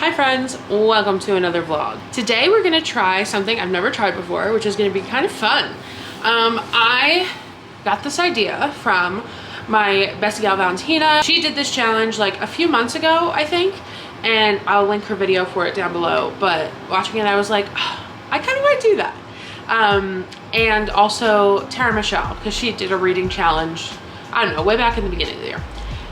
Hi friends, welcome to another vlog. Today we're gonna try something I've never tried before, which is gonna be kind of fun. I got this idea from my bestie gal Valentina. She did this challenge like a few months ago, I think, and I'll link her video for it down below. But watching it, I was like, oh, I kind of want to do that. And also Tara Michelle, because she did a reading challenge, I don't know, way back in the beginning of the year.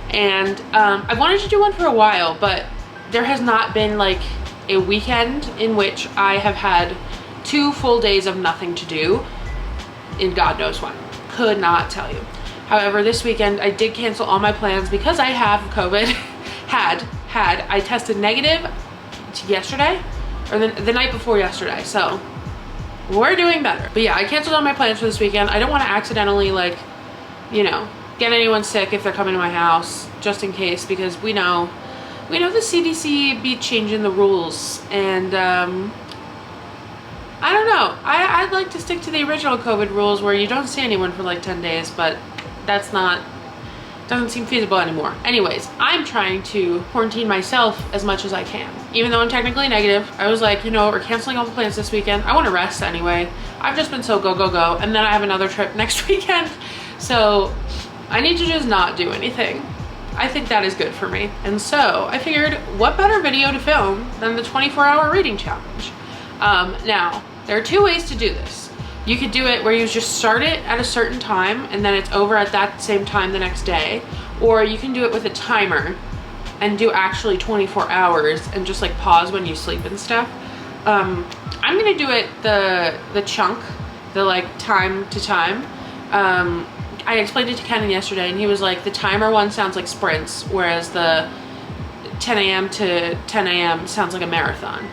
And I wanted to do one for a while, but there has not been like a weekend in which I have had 2 full days of nothing to do in God knows when. Could not tell you. However, this weekend I did cancel all my plans because I have COVID. I tested negative yesterday, or the night before yesterday, so we're doing better. But yeah, I canceled all my plans for this weekend. I don't want to accidentally, like, you know, get anyone sick if they're coming to my house, just in case, because we know the CDC be changing the rules, and I don't know. I'd like to stick to the original COVID rules where you don't see anyone for like 10 days, but doesn't seem feasible anymore. Anyways, I'm trying to quarantine myself as much as I can. Even though I'm technically negative, I was like, you know, we're canceling all the plans this weekend. I want to rest anyway. I've just been so go, go, go. And then I have another trip next weekend. So I need to just not do anything. I think that is good for me. And so I figured, what better video to film than the 24-hour reading challenge? Now, there are 2 ways to do this. You could do it where you just start it at a certain time and then it's over at that same time the next day. Or you can do it with a timer and do actually 24 hours and just like pause when you sleep and stuff. I'm gonna do it the chunk, the like time to time. I explained it to Kenan yesterday and he was like, the timer one sounds like sprints, whereas the 10 a.m. to 10 a.m. sounds like a marathon.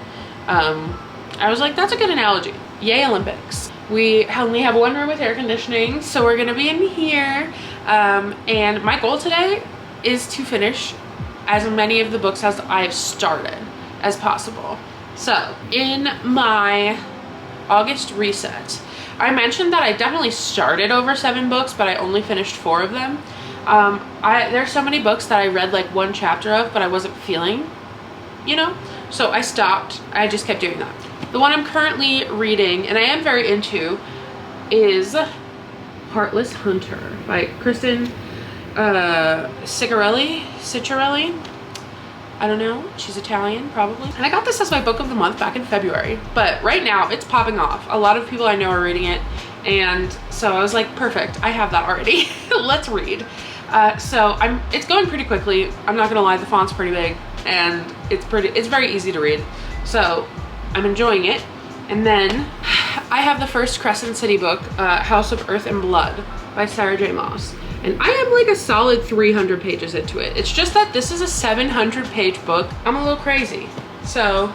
I was like, that's a good analogy. Yay, Olympics. We only have 1 room with air conditioning, so we're gonna be in here. And my goal today is to finish as many of the books as I've started as possible. So in my August reset, I mentioned that I definitely started over 7 books, but I only finished 4 of them. There's so many books that I read like 1 chapter of, but I wasn't feeling, you know? So I stopped. I just kept doing that. The one I'm currently reading, and I am very into, is Heartless Hunter by Kristen Ciccarelli. I don't know. She's Italian, probably. And I got this as my book of the month back in February. But right now, it's popping off. A lot of people I know are reading it. And so I was like, perfect. I have that already. Let's read. So it's going pretty quickly. I'm not gonna lie, the font's pretty big. And it's very easy to read. So I'm enjoying it. And then I have the first Crescent City book, House of Earth and Blood by Sarah J. Maas. And I am like a solid 300 pages into it. It's just that this is a 700-page book. I'm a little crazy. So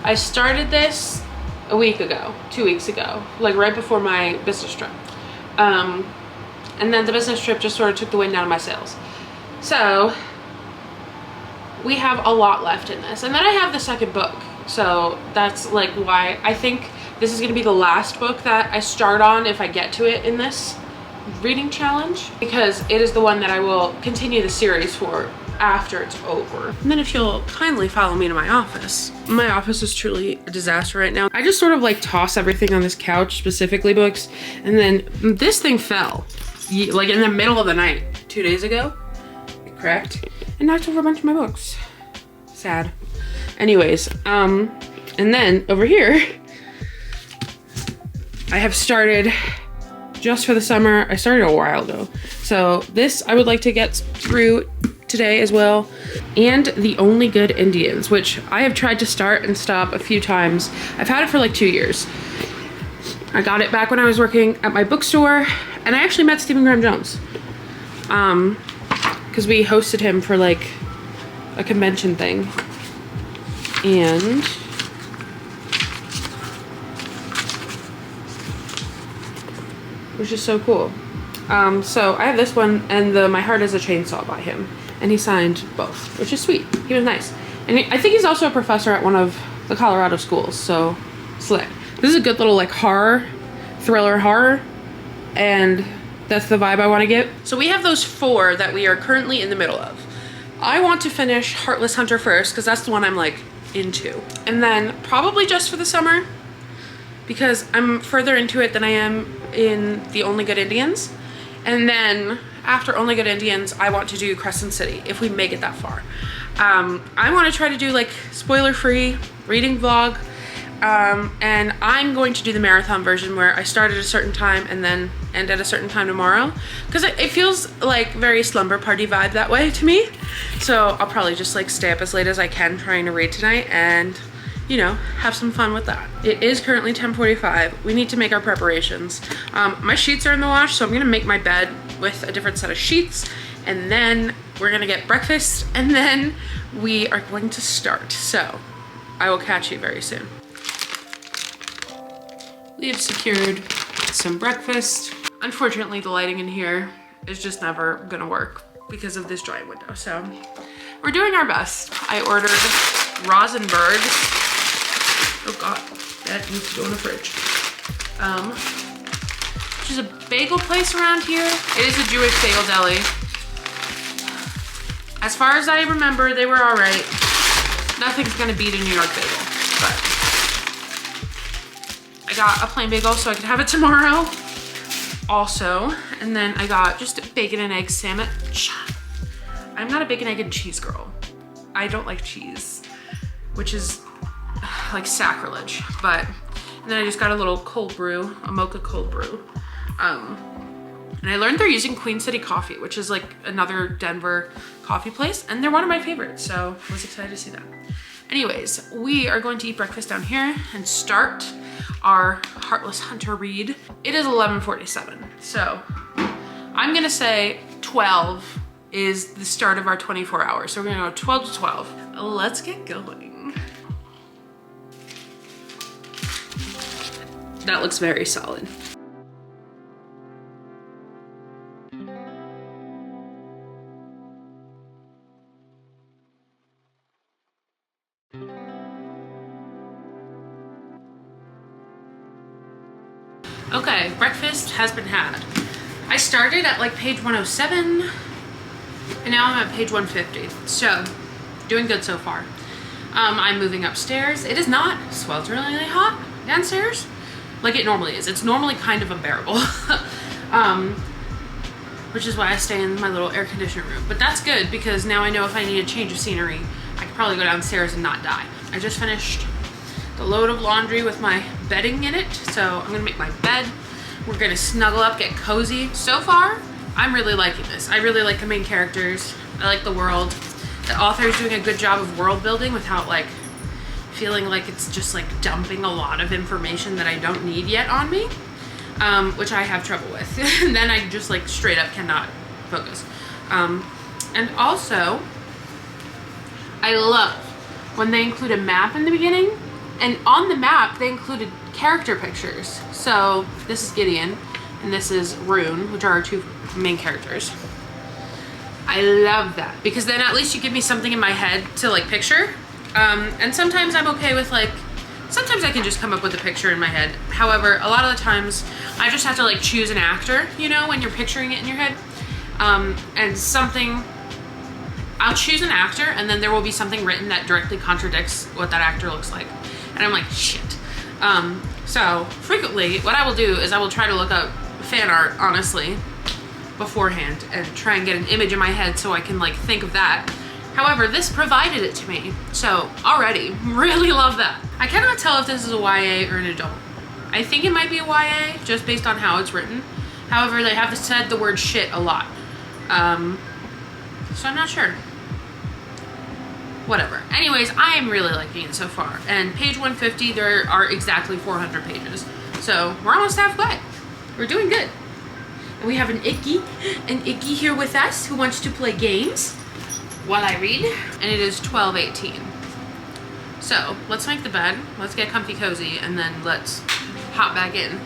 I started this a week ago, 2 weeks ago, like right before my business trip. And then the business trip just sort of took the wind out of my sails. So we have a lot left in this. And then I have the second book. So that's like why I think this is gonna be the last book that I start on if I get to it in this reading challenge, because it is the one that I will continue the series for after it's over. And then if you'll kindly follow me to my office. My office is truly a disaster right now. I just sort of like toss everything on this couch, specifically books, and then this thing fell like in the middle of the night 2 days ago. It cracked and knocked over a bunch of my books. Sad. Anyways, and then over here, I have started just for the summer. I started a while ago. So this I would like to get through today as well. And The Only Good Indians, which I have tried to start and stop a few times. I've had it for like 2 years. I got it back when I was working at my bookstore, and I actually met Stephen Graham Jones. Because we hosted him for like a convention thing. And which is so cool. So I have this one and My Heart is a Chainsaw by him, and he signed both, which is sweet. He was nice. And I think he's also a professor at one of the Colorado schools, so slick. This is a good little like thriller horror, and that's the vibe I want to get. So we have those 4 that we are currently in the middle of. I want to finish Heartless Hunter first, because that's the one I'm like into. And then probably just for the summer, because I'm further into it than I am in the Only Good Indians. And then after Only Good Indians, I want to do Crescent City if we make it that far. I want to try to do like spoiler-free reading vlog. And I'm going to do the marathon version where I start at a certain time and then end at a certain time tomorrow, because it feels like very slumber party vibe that way to me. So I'll probably just like stay up as late as I can trying to read tonight and, you know, have some fun with that. It is currently 10:45. We need to make our preparations. My sheets are in the wash, so I'm gonna make my bed with a different set of sheets, and then we're gonna get breakfast, and then we are going to start. So I will catch you very soon. We have secured some breakfast. Unfortunately, the lighting in here is just never gonna work because of this giant window. So we're doing our best. I ordered Rosenberg. Oh God, that needs to go in the fridge. Which is a bagel place around here. It is a Jewish bagel deli. As far as I remember, they were all right. Nothing's gonna beat a New York bagel, but I got a plain bagel so I could have it tomorrow also. And then I got just a bacon and egg sandwich. I'm not a bacon, egg, and cheese girl. I don't like cheese, which is like sacrilege. But, and then I just got a little cold brew, a mocha cold brew. And I learned they're using Queen City Coffee, which is like another Denver coffee place, and they're one of my favorites, so I was excited to see that. Anyways, we are going to eat breakfast down here and start our Heartless Hunter read. It is 11:47, so I'm gonna say 12 is the start of our 24 hours. So we're gonna go 12 to 12. Let's get going. That looks very solid. Okay, breakfast has been had. I started at like page 107 and now I'm at page 150. So, doing good so far. I'm moving upstairs. It is not swelteringly hot downstairs like it normally is. It's normally kind of unbearable. Which is why I stay in my little air conditioner room. But that's good because now I know if I need a change of scenery, I could probably go downstairs and not die. I just finished the load of laundry with my bedding in it. So I'm gonna make my bed. We're gonna snuggle up, get cozy. So far, I'm really liking this. I really like the main characters. I like the world. The author is doing a good job of world building without like feeling like it's just like dumping a lot of information that I don't need yet on me, which I have trouble with. And then I just like straight up cannot focus. And also, I love when they include a map in the beginning, and on the map they included character pictures. So this is Gideon and this is Rune, which are our two main characters. I love that because then at least you give me something in my head to like picture. And sometimes I'm okay with like, sometimes I can just come up with a picture in my head. However, a lot of the times I just have to like choose an actor, you know, when you're picturing it in your head. And something, I'll choose an actor and then there will be something written that directly contradicts what that actor looks like. And I'm like, shit. So frequently what I will do is I will try to look up fan art, honestly, beforehand and try and get an image in my head so I can like think of that. However, this provided it to me. So already really love that. I cannot tell if this is a YA or an adult. I think it might be a YA just based on how it's written. However, they have said the word shit a lot. So I'm not sure. Whatever. Anyways, I am really liking it so far. And page 150, there are exactly 400 pages. So we're almost halfway. We're doing good. And we have an Icky here with us who wants to play games while I read. And it is 12:18. So let's make the bed. Let's get comfy cozy and then let's hop back in.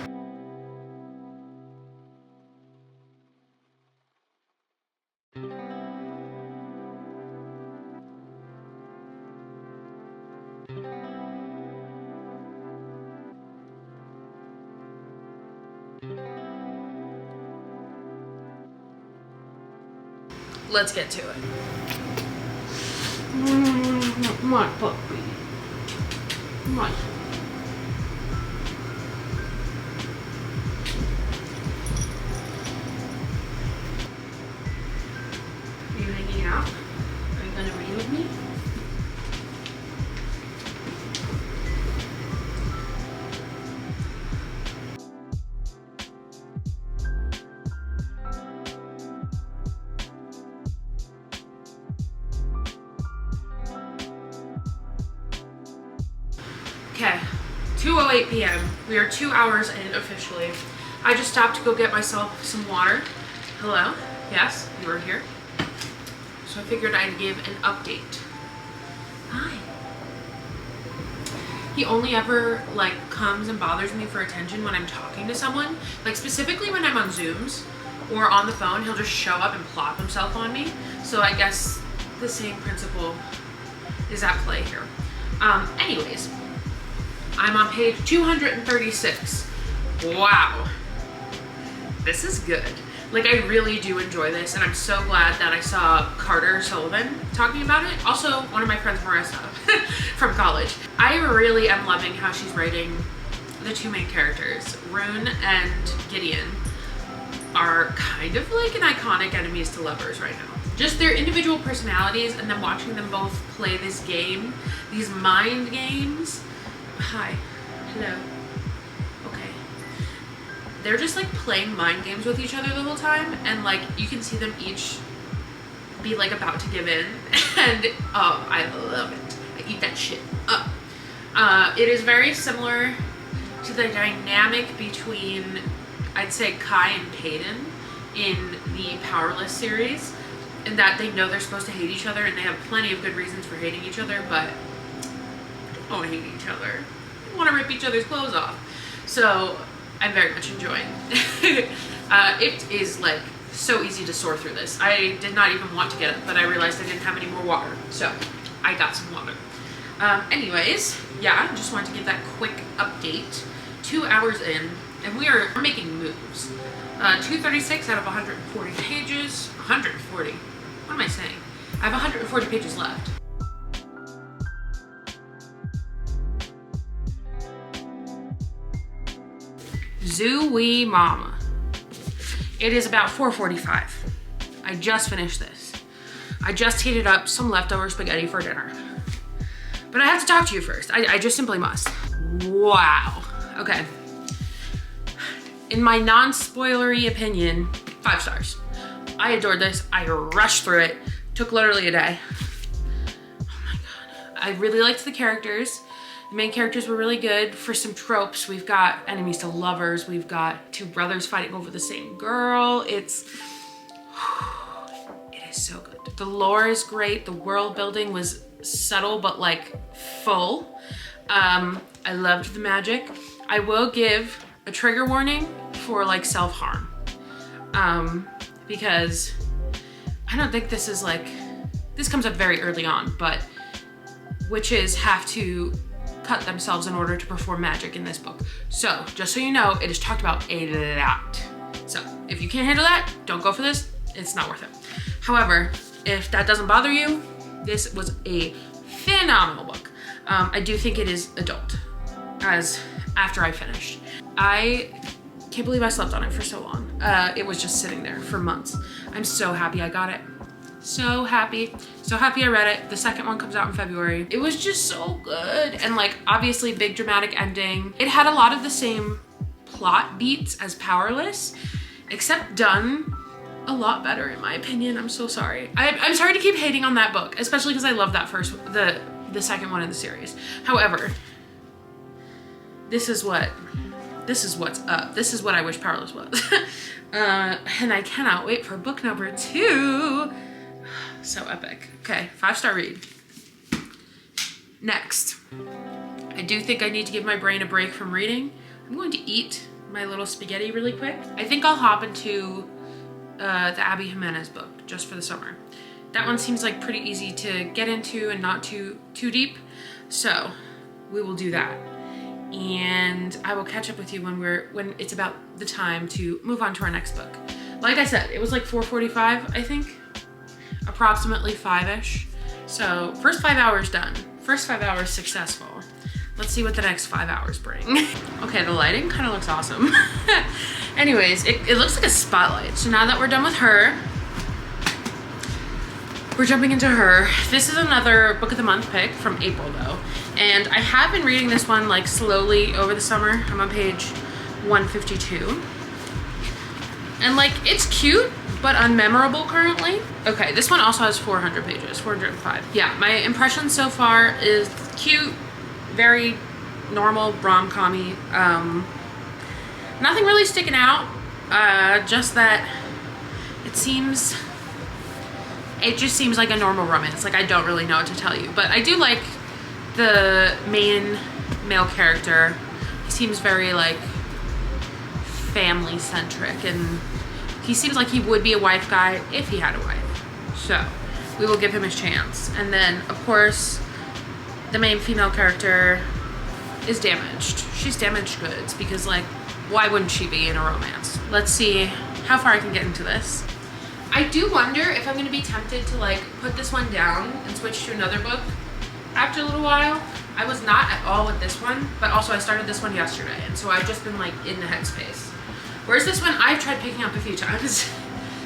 Let's get to it. My puppy. Come on. Are you hanging out? Are you gonna read with me? Okay, 2:08 p.m. We are 2 hours in officially. I just stopped to go get myself some water. Hello? Yes, you are here. So I figured I'd give an update. Hi. He only ever like comes and bothers me for attention when I'm talking to someone. Like specifically when I'm on Zooms or on the phone, he'll just show up and plop himself on me. So I guess the same principle is at play here. Anyways, I'm on page 236. Wow. This is good. Like, I really do enjoy this, and I'm so glad that I saw Carter Sullivan talking about it. Also, one of my friends, Marissa, from college. I really am loving how she's writing the two main characters. Rune and Gideon are kind of like an iconic enemies to lovers right now. Just their individual personalities, and then watching them both play this game, these mind games. Hi. Hello. Okay. They're just like playing mind games with each other the whole time, and like you can see them each be like about to give in, and oh, I love it. I eat that shit up. It is very similar to the dynamic between, I'd say, Kai and Peyton in the Powerless series, in that they know they're supposed to hate each other and they have plenty of good reasons for hating each other, but they don't hate each other. They want to rip each other's clothes off. So I'm very much enjoying. It is like so easy to soar through this. I did not even want to get it, but I realized I didn't have any more water, so I got some water. Anyways, yeah, just wanted to give that quick update. 2 hours in, and we're making moves. 236 out of 140 pages. 140? What am I saying? I have 140 pages left. Zooey mama. It is about 4:45. I just finished this. I just heated up some leftover spaghetti for dinner. But I have to talk to you first. I just simply must. Wow. Okay. In my non-spoilery opinion, 5 stars. I adored this. I rushed through it. Took literally a day. Oh my God. I really liked the characters. The main characters were really good. For some tropes, we've got enemies to lovers. We've got two brothers fighting over the same girl. It is so good. The lore is great. The world building was subtle, but like full. I loved the magic. I will give a trigger warning for like self-harm. Because I don't think this is like, this comes up very early on, but witches have to cut themselves in order to perform magic in this book. So just so you know, it is talked about a lot. So if you can't handle that, don't go for this. It's not worth it. However, if that doesn't bother you, this was a phenomenal book. I do think it is adult, as after I finished. I can't believe I slept on it for so long. It was just sitting there for months. I'm so happy I got it. So happy. So happy I read it. The second one comes out in February. It was just so good. And like, obviously big dramatic ending. It had a lot of the same plot beats as Powerless, except done a lot better in my opinion. I'm so sorry. I'm sorry to keep hating on that book, especially because I love that the second one in the series. However, this is what's up. This is what I wish Powerless was. And I cannot wait for book number 2. So epic. Okay, 5-star read. Next, I do think I need to give my brain a break from reading. I'm going to eat my little spaghetti really quick. I think I'll hop into the Abby Jimenez book just for the summer. That one seems like pretty easy to get into and not too deep. So we will do that. And I will catch up with you when it's about the time to move on to our next book. Like I said, it was like 4:45, I think, approximately 5-ish. So first 5 hours done. First 5 hours successful. Let's see what the next 5 hours bring. Okay, the lighting kind of looks awesome. Anyways, it looks like a spotlight. So now that we're done with her, we're jumping into her. This is another book of the month pick from April though. And I have been reading this one like slowly over the summer. I'm on page 152. And like, it's cute, but unmemorable currently. Okay, this one also has 400 pages, 405. Yeah, my impression so far is cute, very normal rom-com-y. Nothing really sticking out, just that it just seems like a normal romance. Like, I don't really know what to tell you, but I do like the main male character. He seems very like family centric, and he seems like he would be a wife guy if he had a wife. So we will give him a chance. And then of course the main female character is damaged. She's damaged goods because, like, why wouldn't she be in a romance? Let's see how far I can get into this. I do wonder if I'm gonna be tempted to like put this one down and switch to another book after a little while. I was not at all with this one, but also I started this one yesterday, and so I've just been like in the headspace. Whereas this one I've tried picking up a few times.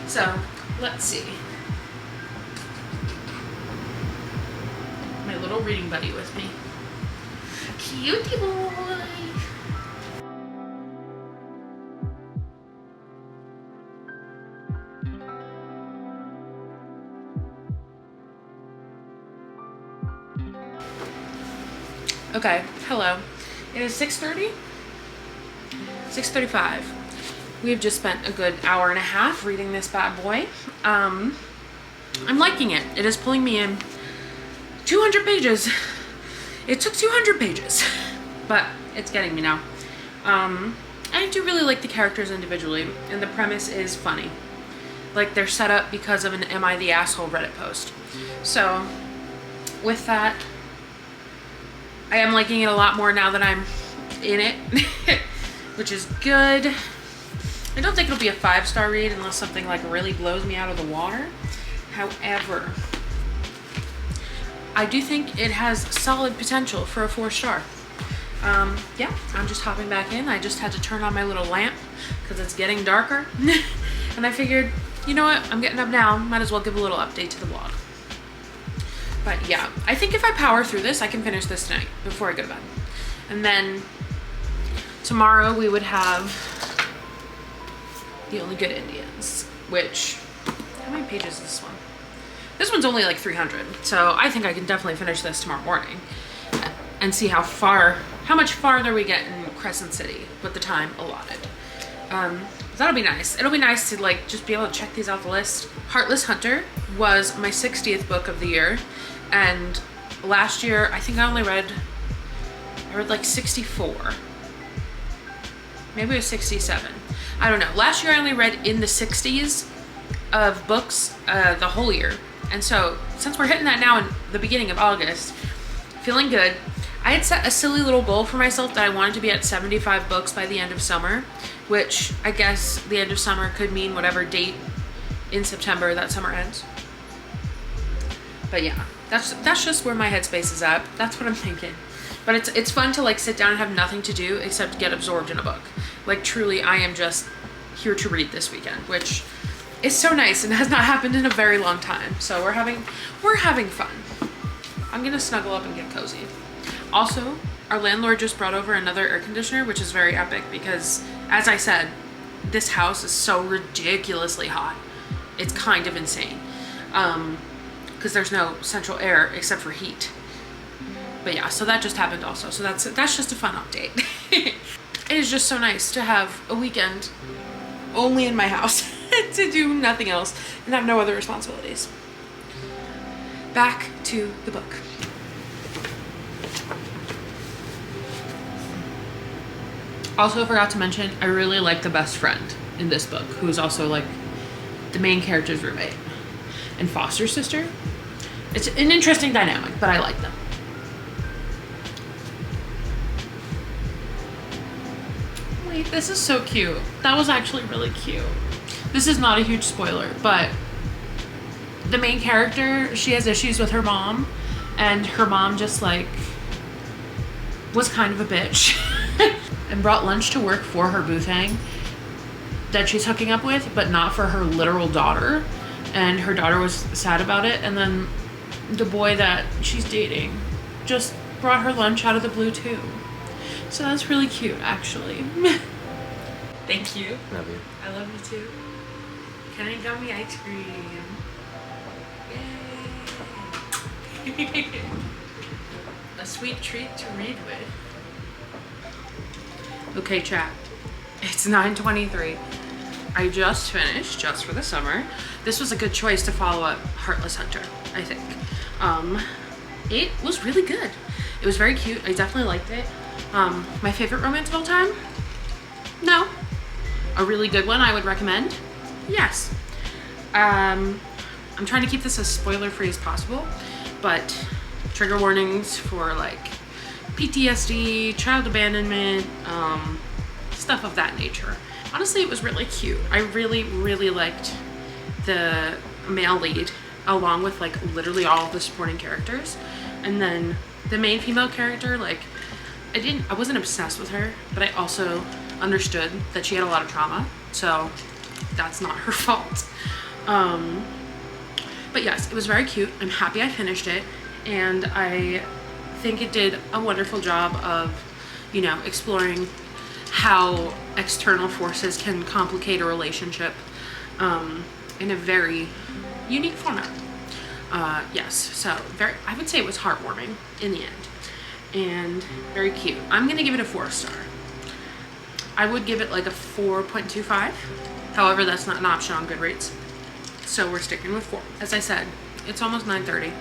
So let's see. My little reading buddy with me. Cutie boy. Okay, hello. It is 6:30? 6:35. We've just spent a good hour and a half reading this bad boy. I'm liking it. It is pulling me in. 200 pages. It took 200 pages, but it's getting me now. I do really like the characters individually, and the premise is funny. Like, they're set up because of an Am I the Asshole Reddit post. So with that, I am liking it a lot more now that I'm in it, which is good. I don't think it'll be a 5-star read unless something like really blows me out of the water. However, I do think it has solid potential for a 4-star. Yeah, I'm just hopping back in. I just had to turn on my little lamp because it's getting darker. And I figured, you know what, I'm getting up now, might as well give a little update to the vlog. But yeah, I think if I power through this, I can finish this tonight before I go to bed. And then tomorrow we would have The Only Good Indians, which, how many pages is this one? This one's only like 300, so I think I can definitely finish this tomorrow morning and see how much farther we get in Crescent City with the time allotted. That'll be nice. It'll be nice to like just be able to check these off the list. Heartless Hunter was my 60th book of the year, and last year I think I read like 64. Maybe it was 67. I don't know. Last year I only read in the 60s of books the whole year. And so since we're hitting that now in the beginning of August, feeling good. I had set a silly little goal for myself that I wanted to be at 75 books by the end of summer, which I guess the end of summer could mean whatever date in September that summer ends. But yeah, that's just where my headspace is at. That's what I'm thinking. But it's fun to like sit down and have nothing to do except get absorbed in a book. Like, truly, I am just here to read this weekend, which is so nice and has not happened in a very long time. So we're having fun. I'm gonna snuggle up and get cozy. Also, our landlord just brought over another air conditioner, which is very epic because, as I said, this house is so ridiculously hot. It's kind of insane. Because there's no central air except for heat. But yeah, so that just happened also. So that's just a fun update. It is just so nice to have a weekend only in my house to do nothing else and have no other responsibilities. Back to the book. Also forgot to mention, I really like the best friend in this book, who is also like the main character's roommate and foster sister. It's an interesting dynamic, but I like them. Wait, this is so cute. That was actually really cute. This is not a huge spoiler, but the main character, she has issues with her mom, and her mom just like was kind of a bitch and brought lunch to work for her boo thing that she's hooking up with, but not for her literal daughter. And her daughter was sad about it. And then the boy that she's dating just brought her lunch out of the blue too. So that's really cute, actually. Thank you. Love you. I love you too. Can I gummy ice cream? Yay! A sweet treat to read with. Okay, chat. It's 9:23. I just finished Just for the Summer. This was a good choice to follow up Heartless Hunter, I think. It was really good. It was very cute. I definitely liked it. My favorite romance of all time? No. A really good one I would recommend? Yes. I'm trying to keep this as spoiler-free as possible, but trigger warnings for like PTSD, child abandonment, stuff of that nature. Honestly, it was really cute. I really, really liked the male lead along with like literally all of the supporting characters. And then the main female character, like I wasn't obsessed with her, but I also understood that she had a lot of trauma. So that's not her fault. But yes, it was very cute. I'm happy I finished it. And I think it did a wonderful job of, you know, exploring how external forces can complicate a relationship in a very unique format. Yes, so I would say it was heartwarming in the end and very cute. I'm gonna give it a 4-star. I would give it like a 4.25. However, that's not an option on Goodreads. So we're sticking with 4. As I said, it's almost 9:30.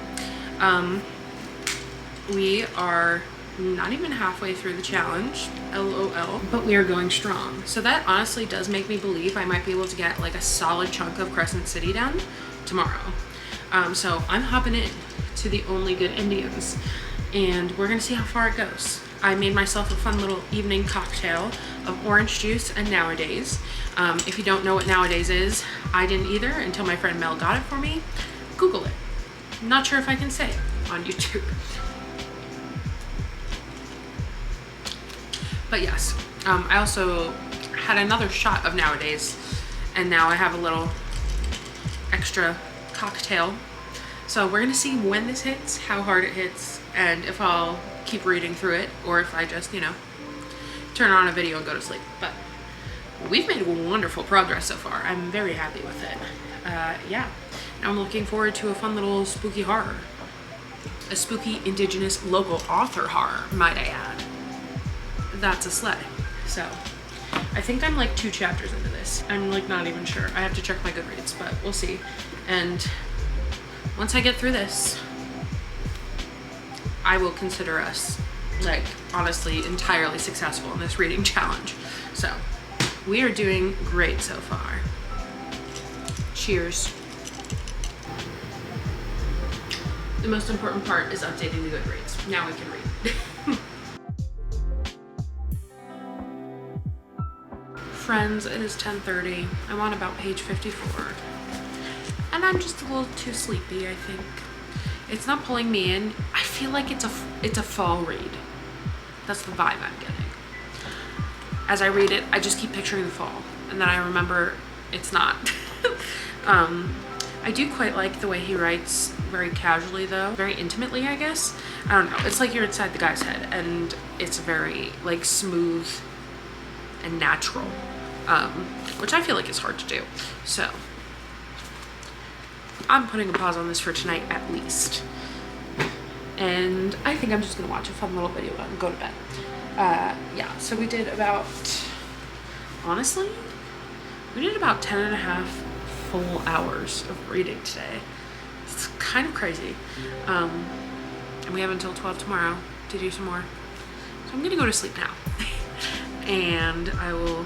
We are not even halfway through the challenge, LOL, but we are going strong. So that honestly does make me believe I might be able to get like a solid chunk of Crescent City done tomorrow. So I'm hopping in to the Only Good Indians and we're gonna see how far it goes. I made myself a fun little evening cocktail of orange juice and Nowadays. If you don't know what Nowadays is, I didn't either until my friend Mel got it for me. Google it. I'm not sure if I can say it on YouTube. But yes, I also had another shot of Nowadays and now I have a little extra cocktail. So we're gonna see when this hits, how hard it hits, and if I'll keep reading through it or if I just, you know, turn on a video and go to sleep. But we've made wonderful progress so far. I'm very happy with it. Yeah, now I'm looking forward to a fun little spooky horror. A spooky indigenous local author horror, might I add. That's a sleigh. So I think I'm like 2 chapters into this. I'm like not even sure. I have to check my Goodreads, but we'll see. And once I get through this, I will consider us like honestly entirely successful in this reading challenge. So we are doing great so far. Cheers. The most important part is updating the Goodreads. Now we can read. Friends, it is 10:30. I'm on about page 54. And I'm just a little too sleepy, I think. It's not pulling me in. I feel like it's a fall read. That's the vibe I'm getting. As I read it, I just keep picturing the fall. And then I remember it's not. I do quite like the way he writes very casually though. Very intimately, I guess. I don't know. It's like you're inside the guy's head and it's very like smooth and natural. Which I feel like is hard to do. So I'm putting a pause on this for tonight at least. And I think I'm just gonna watch a fun little video and go to bed. Yeah, so we did about, honestly, we did about 10 and a half full hours of reading today. It's kind of crazy. And we have until 12 tomorrow to do some more. So I'm gonna go to sleep now. And I will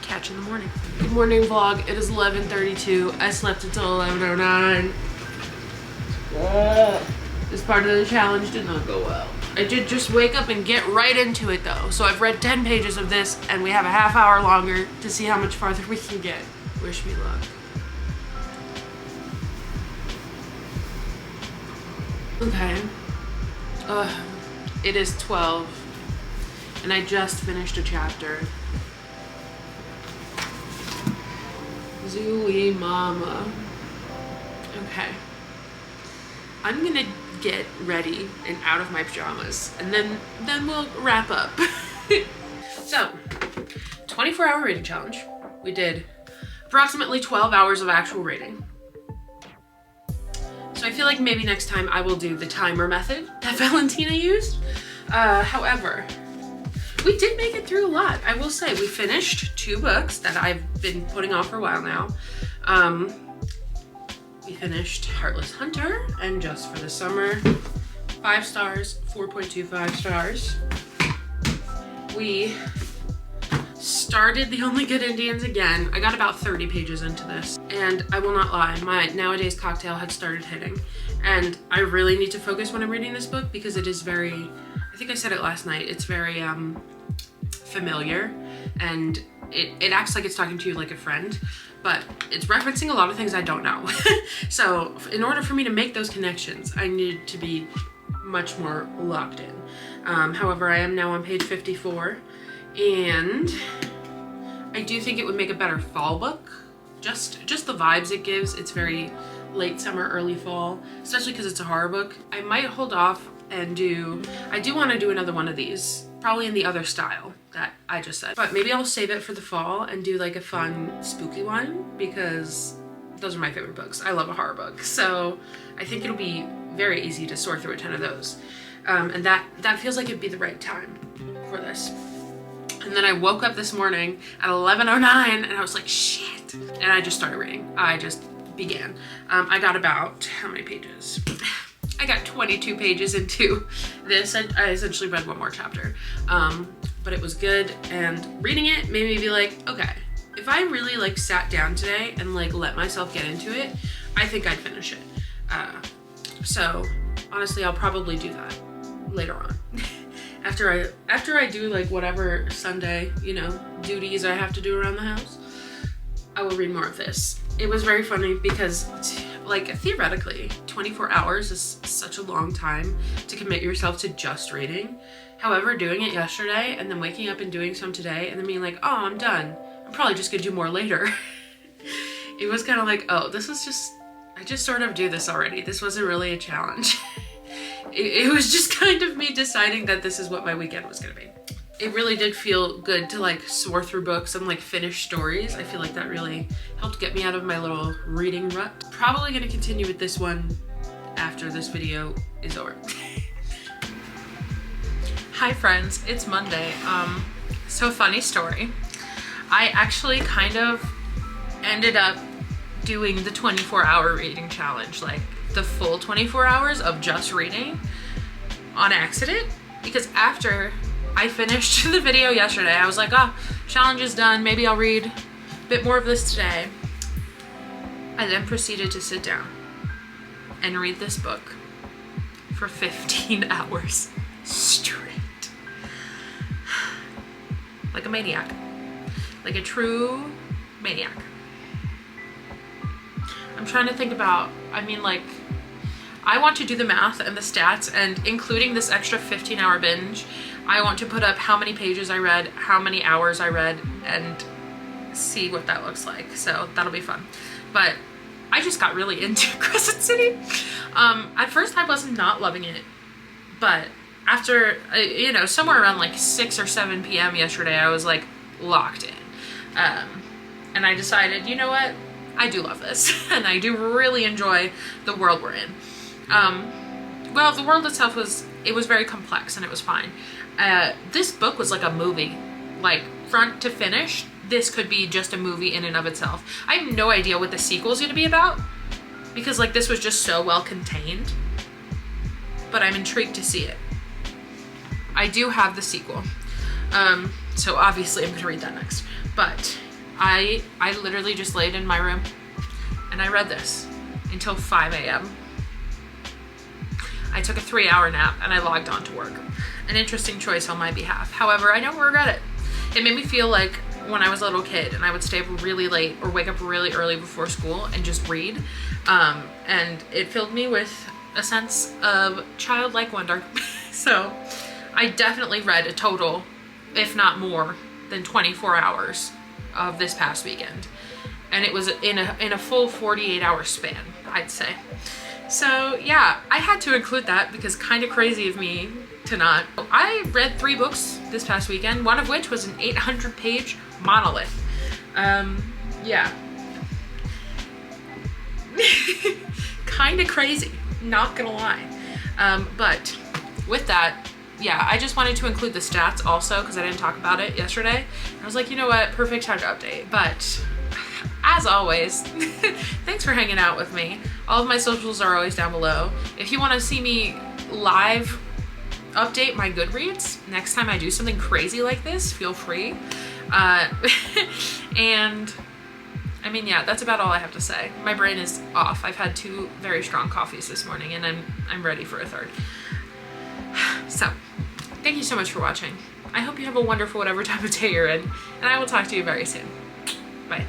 catch you in the morning. Good morning vlog. It is 11:32. I slept until 11:09. This part of the challenge did not go well. I did just wake up and get right into it though. So I've read 10 pages of this and we have a half hour longer to see how much farther we can get. Wish me luck. Okay. It is 12 and I just finished a chapter. Zooey mama. Okay. I'm gonna get ready and out of my pajamas and then we'll wrap up. So, 24-hour reading challenge. We did approximately 12 hours of actual reading. So I feel like maybe next time I will do the timer method that Valentina used. However, we did make it through a lot. I will say we finished 2 books that I've been putting off for a while now. We finished Heartless Hunter and Just for the Summer. 5 stars, 4.25 stars. We started The Only Good Indians again. I got about 30 pages into this, and I will not lie, my Nowadays cocktail had started hitting, and I really need to focus when I'm reading this book because it is very, I think I said it last night, it's very familiar, and it acts like it's talking to you like a friend, but it's referencing a lot of things I don't know. So in order for me to make those connections, I need to be much more locked in. However, I am now on page 54, and I do think it would make a better fall book. Just the vibes it gives. It's very late summer, early fall, especially because it's a horror book. I might hold off and I do want to do another one of these, probably in the other style that I just said. But maybe I'll save it for the fall and do like a fun, spooky one, because those are my favorite books. I love a horror book. So I think it'll be very easy to sort through a ton of those. And that feels like it'd be the right time for this. And then I woke up this morning at 11:09 and I was like, shit. And I just started reading. I just began. I got about, how many pages? I got 22 pages into this. I essentially read 1 more chapter. But it was good, and reading it made me be like, okay, if I really like sat down today and like let myself get into it, I think I'd finish it. So honestly, I'll probably do that later on. After I do like whatever Sunday, you know, duties I have to do around the house, I will read more of this. It was very funny because like theoretically 24 hours is such a long time to commit yourself to just reading. However, doing it yesterday and then waking up and doing some today and then being like, oh, I'm done. I'm probably just gonna do more later. It was kind of like, oh, this is just, I just sort of do this already. This wasn't really a challenge. It was just kind of me deciding that this is what my weekend was gonna be. It really did feel good to like soar through books and like finish stories. I feel like that really helped get me out of my little reading rut. Probably gonna continue with this one after this video is over. Hi friends, it's Monday. So funny story. I actually kind of ended up doing the 24-hour reading challenge, like the full 24 hours of just reading on accident, because after I finished the video yesterday, I was like, oh, challenge is done. Maybe I'll read a bit more of this today. I then proceeded to sit down and read this book for 15 hours straight. Like a maniac. Like a true maniac. I'm trying to think about, I mean, like, I want to do the math and the stats, and including this extra 15-hour binge, I want to put up how many pages I read, how many hours I read, and see what that looks like. So that'll be fun. But I just got really into Crescent City. At first I was not loving it, but after, you know, somewhere around like 6 or 7 p.m. yesterday, I was like locked in. And I decided, you know what? I do love this, and I do really enjoy the world we're in. Well, the world itself was very complex, and it was fine. This book was like a movie, like front to finish. This could be just a movie in and of itself. I have no idea what the sequel is going to be about, because like this was just so well contained, but I'm intrigued to see it. I do have the sequel, so obviously I'm going to read that next, but I literally just laid in my room and I read this until 5 a.m. I took a 3-hour nap and I logged on to work. An interesting choice on my behalf. However, I don't regret it. It made me feel like when I was a little kid and I would stay up really late or wake up really early before school and just read. And it filled me with a sense of childlike wonder. So I definitely read a total, if not more, than 24 hours of this past weekend. And it was in a full 48-hour span, I'd say. So yeah, I had to include that because kind of crazy of me to not. I read 3 books this past weekend, one of which was an 800-page monolith. Yeah. Kind of crazy, not gonna lie. But with that, yeah, I just wanted to include the stats also because I didn't talk about it yesterday. I was like, you know what, perfect time to update. But as always, thanks for hanging out with me. All of my socials are always down below. If you want to see me live update my Goodreads next time I do something crazy like this, feel free. And I mean, yeah, that's about all I have to say. My brain is off. I've had 2 very strong coffees this morning and I'm ready for a third. So, thank you so much for watching. I hope you have a wonderful whatever time of day you're in, and I will talk to you very soon. Bye.